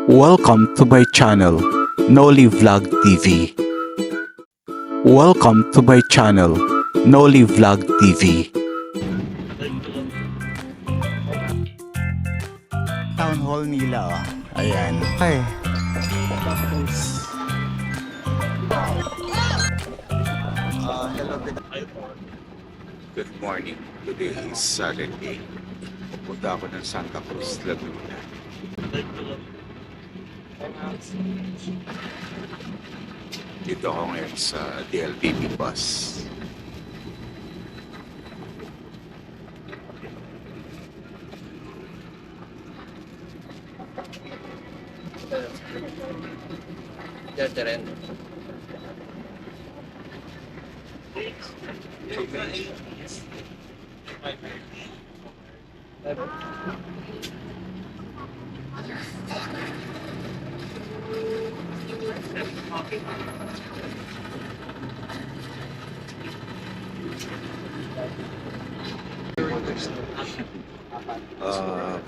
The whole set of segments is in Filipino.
Welcome to my channel, Noli Vlog TV. Welcome to my channel, Noli Vlog TV. Town Hall nila, oh. Ayan. Okay. Hello, good morning. Today is Saturday. Pupunta ako ng Santa Cruz, Laguna. Dito ako ngayon sa DLBB bus.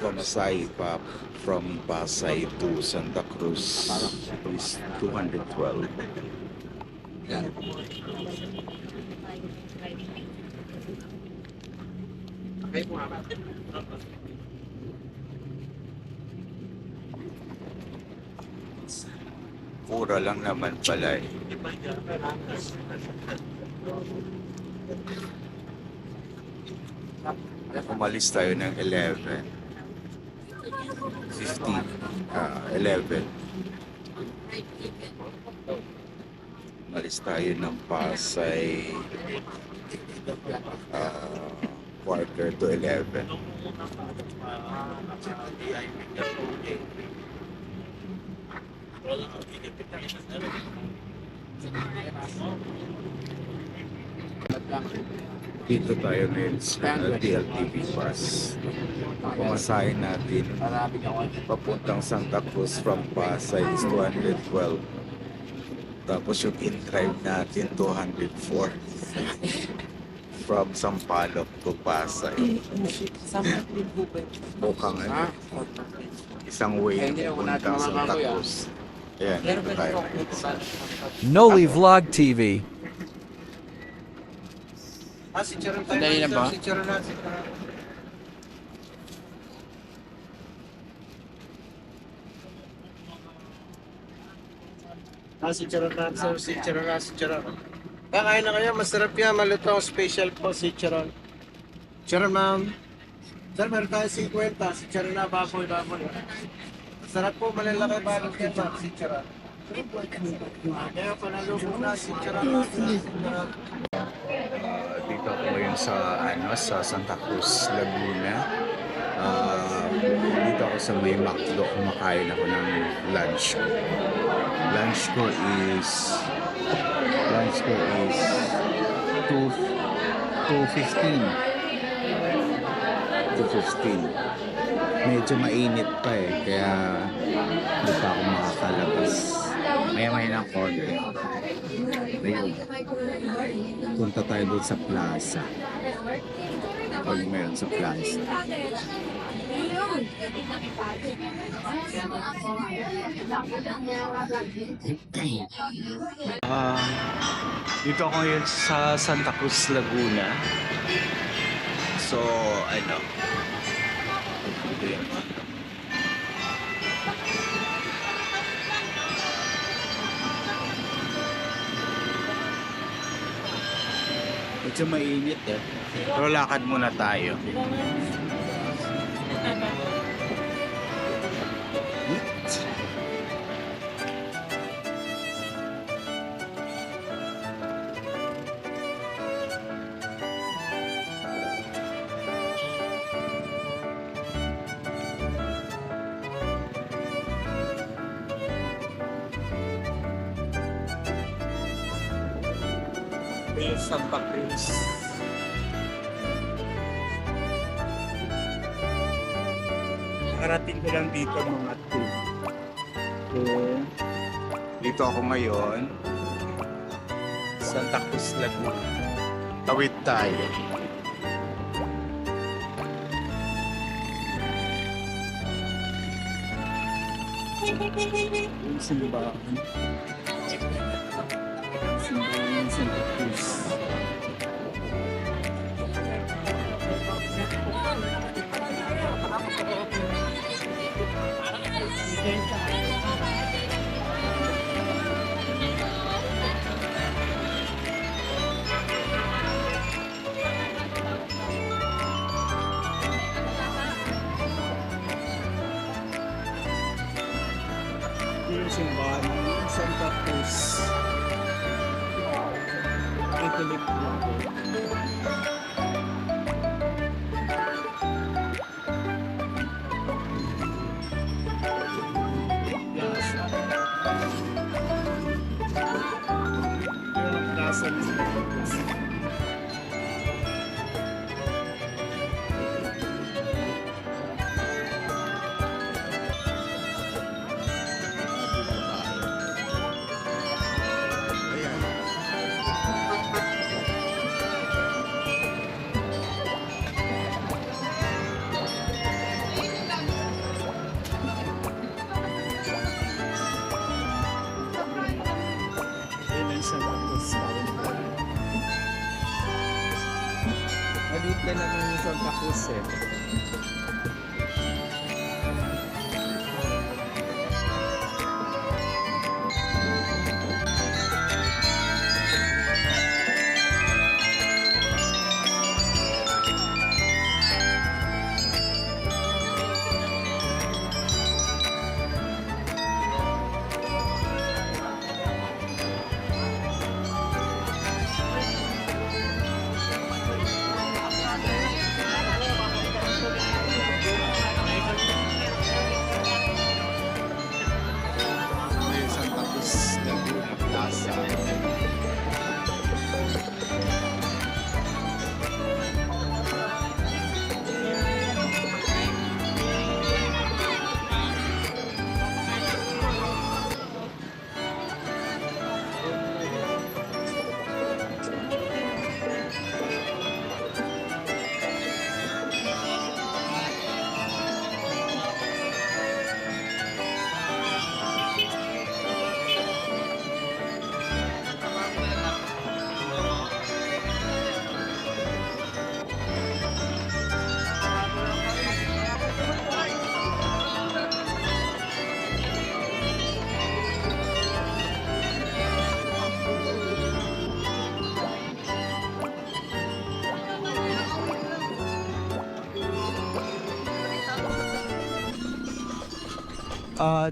Pamasahe pa from Pasay to Santa Cruz is 212. Yan. Mura lang naman pala eh. Umalis tayo ng 11. 11. Umalis tayo ng Pasay quarter to 11. Dito tayo ngayon sa DLTV bus. Pumasahin natin papuntang Santa Cruz from Pasay is 212. Tapos yung in-drive natin 204. From Sampaloc to Pasay. Mukhang ano, isang way na pupuntang Santa Cruz. Ayan, dito tayo ngayon. Noli Vlog TV. Si Charon tayo. Sandali na ba? Si Charon na. Si Charon na. Si Charon na. Si Charon. Kakain na kayo. Masarap yan. Malutong special po si Charon. Charon, ma'am. Sir, meron tayo 50. Si Charon na. Baboy. Masarap po. Malalaki balot yan, ma'am. Si Charon. Kaya panalo po na si Charon. Dito ako ngayon sa Santa Cruz, Laguna. Dito ako sa may McDo, kumakain ako ng lunch ko. Lunch ko is 2:15. Medyo mainit pa eh, kaya hindi pa ako makakalabas. Maya-maya ng corner. Ayun. Punta tayo doon sa plaza. Pag meron sa plaza. Dito ako ngayon sa Santa Cruz, Laguna. So, ano? Ito yun. Medyo mainit eh. Pero lakad muna tayo. Santa Cruz. Nakarating ko lang dito mga 2. Dito ako ngayon. Santa Cruz, Laguna. Tawid tayo. Yung simbahan. Simbahan ng Santa Cruz. Yung simbahan ng Santa Cruz. Catholic po. Plaza. Yung plaza ng Santa Cruz. Yun ang Santa Cruz Town Hall. Maliit na naman yung Santa Cruz eh. May Santa Cruz Laguna Plaza.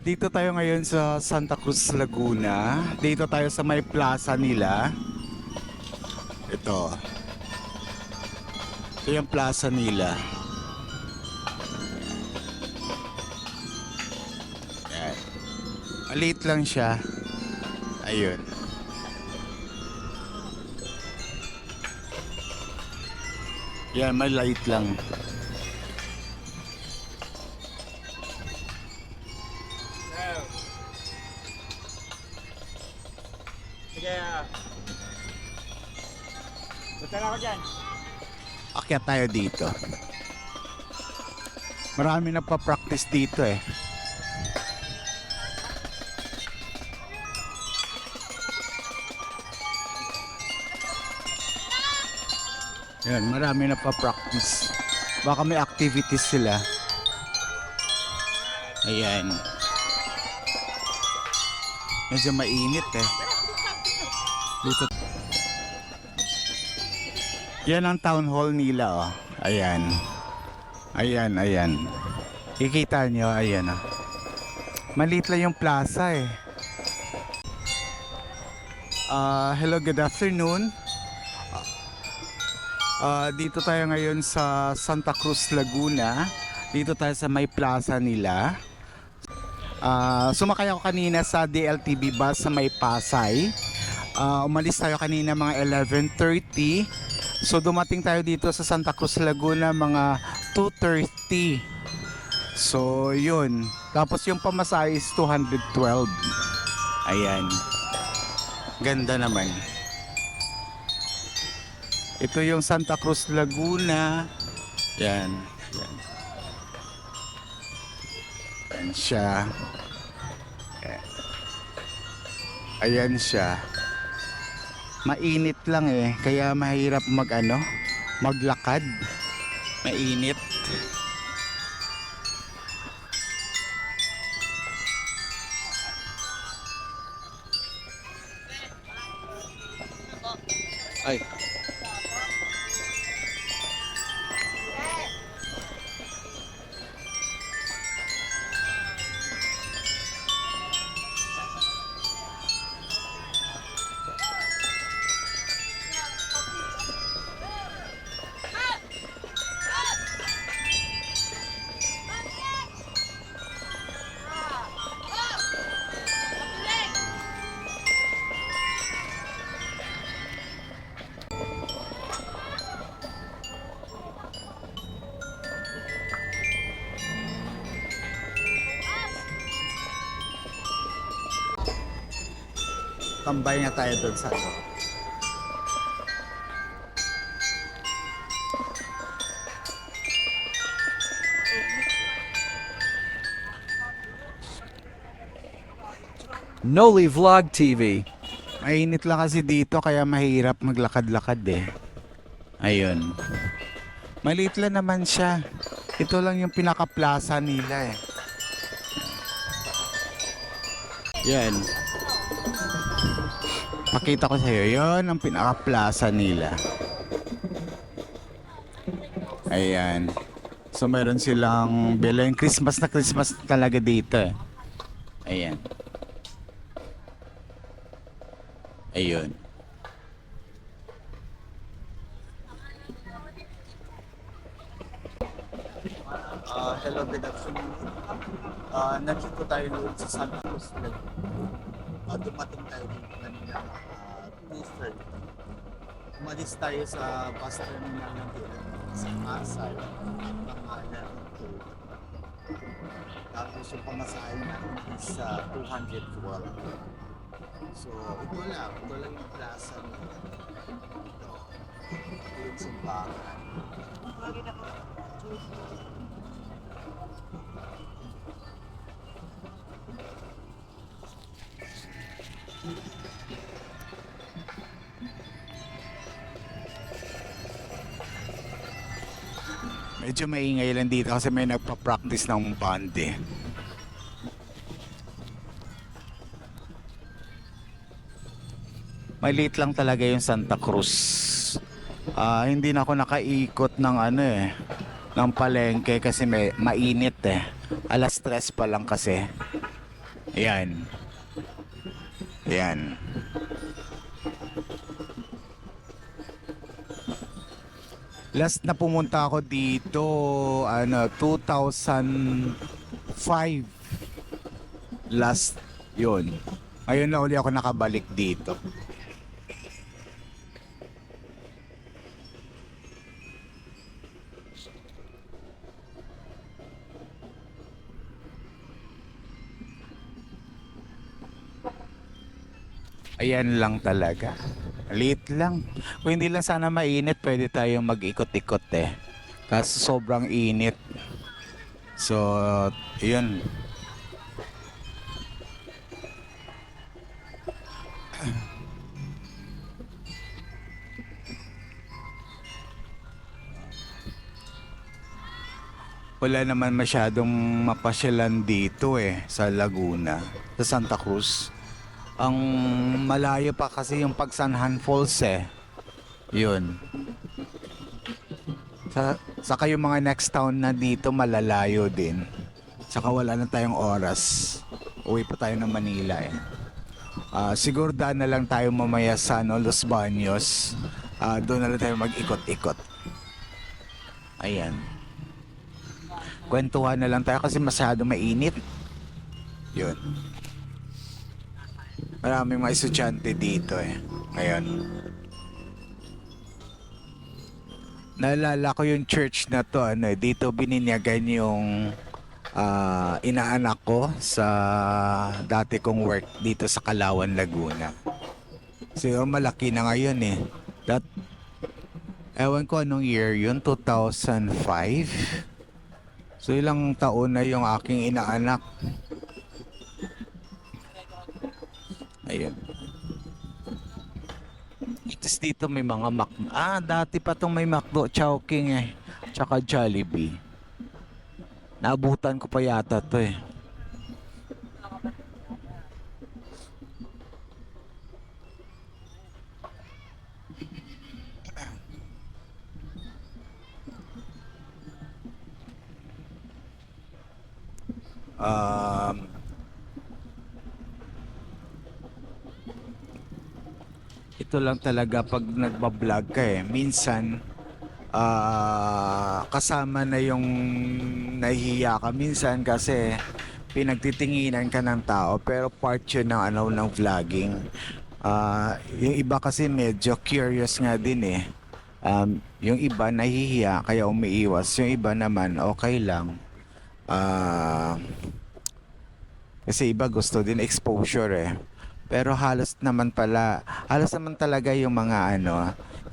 Dito tayo ngayon sa Santa Cruz, Laguna. Dito tayo sa may plaza nila. Ito. Ito yung plaza nila. Yan. Maliit lang siya. Ayun. Yan, maliit lang. Akyat tayo dito. Marami nagpa-practice dito eh. Yan, marami nagpa-practice. Baka may activities sila. Ayan. Medyo mainit eh. Dito. Yan ang town hall nila oh. Ayan. Ayan, ayan. Kikita nyo, ayan oh. Maliit lang yung plaza eh. Hello, good afternoon. Dito tayo ngayon sa Santa Cruz, Laguna. Dito tayo sa may plaza nila. Sumakay ako kanina sa DLTV bus sa may Pasay. Umalis tayo kanina mga 11:30. So dumating tayo dito sa Santa Cruz, Laguna mga 2:30. So yun. Tapos yung pamasahe is 212. Ayan. Ganda naman. Ito yung Santa Cruz, Laguna. Yan. Yan. Yan siya. Ayan siya. Mainit lang eh, kaya mahirap maglakad. Mainit. Ay. Tambay nga tayo doon sa Noli Vlog TV. Mainit lang kasi dito kaya mahirap maglakad-lakad eh. Ayun. Maliit lang naman siya. Ito lang yung pinaka-plaza nila eh. Yan. Pakita ko sa iyo, yon ang pinaka-plaza nila. Ayan. So meron silang bilhin. Christmas na Christmas talaga dito eh. Ayan. Ayun. Hello, good afternoon. Nandito tayo doon sa Santa Cruz. Dumating tayo dito kanina 2:30. Umalis tayo sa bus terminal ng sa Pasay. Pangalan to. Tapos yung pamasahe natin is 212. So, ito lang yung plaza nila. Ito yung simbahan. Medyo maingay lang dito kasi may nagpa-practice ng band eh. Maliit lang talaga yung Santa Cruz. Hindi na ako nakaikot ng ng palengke kasi mainit eh. 3:00 pa lang kasi. Ayan. Ayan. Last na pumunta ako dito 2005. Last yun. Ngayon na uli ako nakabalik dito. Ayan lang talaga. Liit lang. Kung hindi lang sana mainit, pwede tayong mag-ikot-ikot eh. Kasi sobrang init. So, yun. Wala naman masyadong mapasyalan dito eh, sa Laguna, sa Santa Cruz. Ang malayo pa kasi yung Pagsanhan Falls eh. Yun. Saka yung mga next town na dito malalayo din. Saka wala na tayong oras. Uwi pa tayo ng Manila eh. Siguro daan na lang tayo mamaya sa Los Baños. Doon na lang tayo mag-ikot-ikot. Ayan. Kwentuhan na lang tayo kasi masyado mainit. Yun. Maraming mga estudyante dito eh. Ngayon. Naalala ko yung church na to. Dito bininyagan yung inaanak ko sa dati kong work dito sa Calauan, Laguna. Siguro malaki na ngayon eh. Ewan ko anong year yun, 2005. So ilang taon na yung aking inaanak. Ayun. Tapos dito may mga dati pa tong may McDo, Chowking eh. Tsaka Jollibee. Naabutan ko pa yata to eh. Um, ito lang talaga pag nagbablog ka eh. Minsan, kasama na yung nahihiya ka minsan kasi pinagtitinginan ka ng tao pero part yun ng ng vlogging. Yung iba kasi medyo curious nga din eh. Yung iba nahihiya kaya umiiwas. Yung iba naman okay lang. Kasi iba gusto din exposure eh. Pero halos naman talaga yung mga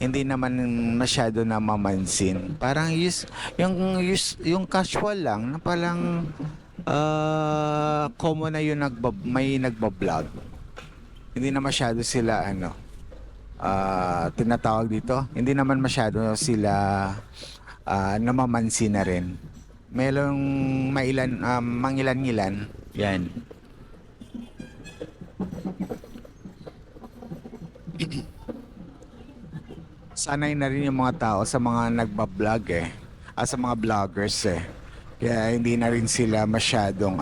hindi naman masyado na mamansin. Parang yung casual lang na palang common na yung may nagbablog. Hindi na masyado sila tinatawag dito. Hindi naman masyado sila namamansin na rin. Merong mangilan-ngilan. Yan. Sanay na rin yung mga tao sa mga nagbablog eh. Sa mga vloggers eh. Kaya hindi na rin sila masyadong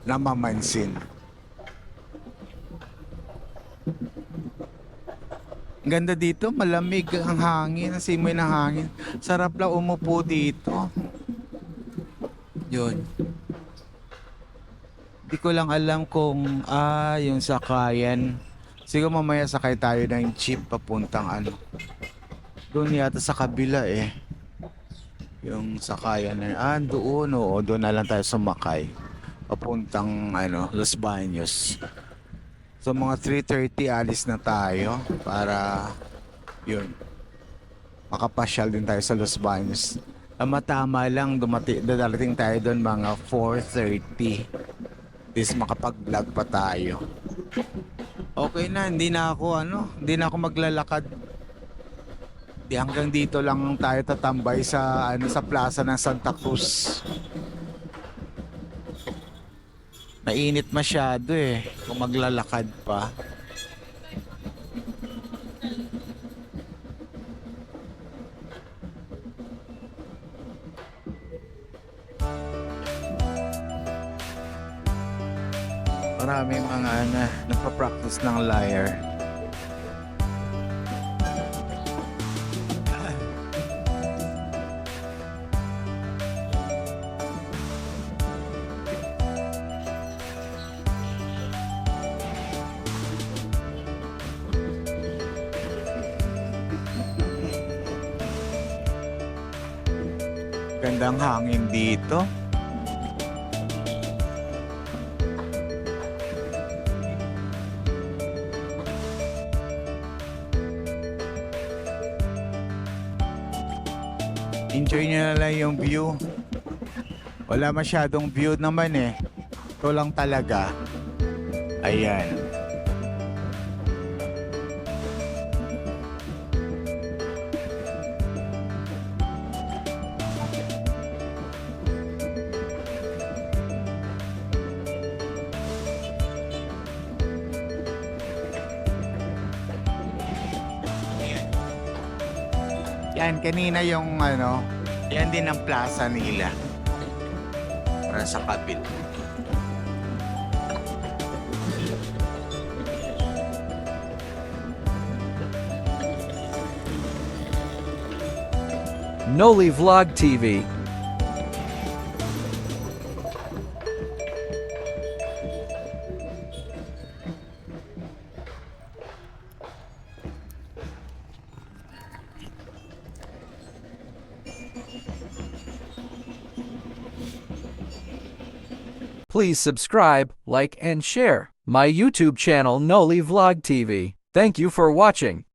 namamansin. Ang ganda dito, malamig ang hangin, ang simoy ng hangin. Sarap lang umupo dito. Yun. Di ko lang alam kung yung sakayan. Siguro mamaya sakay tayo ng jeep papuntang doon yata sa kabila eh. Yung sakayan na doon doon na lang tayo sumakay. Papuntang Los Baños. So mga 3:30 alis na tayo para yun. Makapasyal din tayo sa Los Baños. Tama lang dadating tayo doon mga 4:30. This makapag-vlog pa tayo. Okay na, hindi na ako maglalakad. Hanggang dito lang tayo tatambay sa sa plaza ng Santa Cruz. Mainit masyado eh kung maglalakad pa. Maraming mga nagpa-practice ng lyre. Gandang hangin dito. Enjoy nyo na lang yung view. Wala masyadong view naman eh. Ito lang talaga. Ayan. Yan, kanina yung yan din ang plaza nila. Para sa kabil. Noli Vlog TV. Please subscribe, like, and share my YouTube channel Noli Vlog TV. Thank you for watching.